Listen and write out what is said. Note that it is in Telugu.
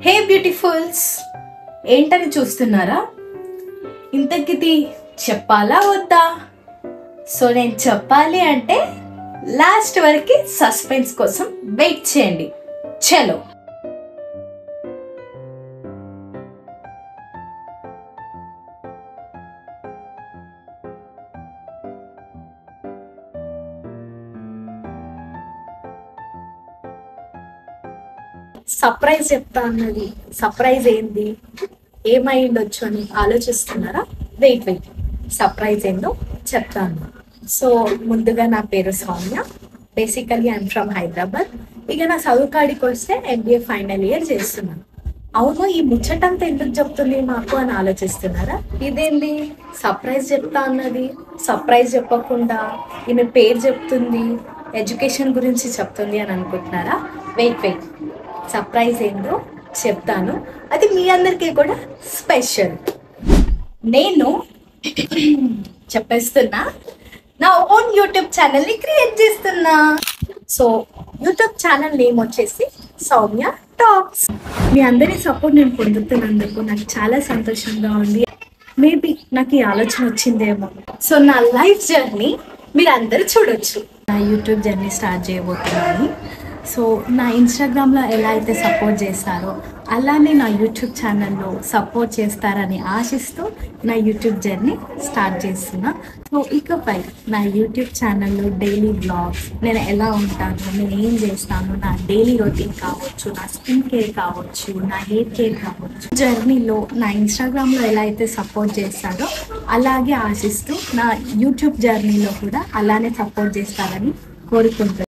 హే బ్యూటిఫుల్స్, ఏంటని చూస్తున్నారా? ఇంతకిది చెప్పాలా వద్దా? సో నేను చెప్పాలి అంటే లాస్ట్ వరకు సస్పెన్స్ కోసం వెయిట్ చేయండి. చలో. సర్ప్రైజ్ చెప్తా అన్నది సర్ప్రైజ్ ఏంది, ఏమై ఉండొచ్చు అని ఆలోచిస్తున్నారా? వెయిట్ సర్ప్రైజ్ ఏందో చెప్తాను. సో ముందుగా నా పేరు Soumya. Basically I'm from Hyderabad. ఇక నా చదువు కాడికి వస్తే MBA ఫైనల్ ఇయర్ చేస్తున్నాను. అవును, ఈ ముచ్చటంతా ఎందుకు చెప్తుంది మాకు అని ఆలోచిస్తున్నారా? ఇదేంది సర్ప్రైజ్ చెప్తా అన్నది, సర్ప్రైజ్ చెప్పకుండా ఈమె పేరు చెప్తుంది, ఎడ్యుకేషన్ గురించి చెప్తుంది అని అనుకుంటున్నారా? వెయిట్ సర్ప్రైజ్ ఏందో చెప్తాను. అది మీ అందరికీ కూడా స్పెషల్. నేను చెప్పేస్తున్నా, నా ఓన్ యూట్యూబ్ ఛానల్ని క్రియేట్ చేస్తున్నా. సో యూట్యూబ్ ఛానల్ నేమ్ వచ్చేసి సౌమ్య టాక్స్. మీ అందరి సపోర్ట్ నేను పొందుతున్నందుకు నాకు చాలా సంతోషంగా ఉంది. మేబీ నాకు ఈ ఆలోచన వచ్చిందేమో. సో నా లైఫ్ జర్నీ మీరు అందరూ చూడొచ్చు. నా యూట్యూబ్ జర్నీ స్టార్ట్ చేయబోతున్నాను. సో నా ఇన్స్టాగ్రామ్లో ఎలా అయితే సపోర్ట్ చేస్తారో అలానే నా యూట్యూబ్ ఛానల్లో సపోర్ట్ చేస్తారని ఆశిస్తూ నా యూట్యూబ్ జర్నీ స్టార్ట్ చేస్తున్నా. సో ఇకపై నా యూట్యూబ్ ఛానల్లో డైలీ బ్లాగ్స్, నేను ఎలా ఉంటాను, నేను ఏం చేస్తాను, నా డైలీ రొటీన్ కావచ్చు, నా స్కిన్ కేర్ కావచ్చు, నా హెయిర్ కేర్ కావచ్చు, జర్నీలో నా ఇన్స్టాగ్రామ్లో ఎలా అయితే సపోర్ట్ చేస్తారో అలాగే ఆశిస్తూ నా యూట్యూబ్ జర్నీలో కూడా అలానే సపోర్ట్ చేస్తారని కోరుకుంటున్నాను.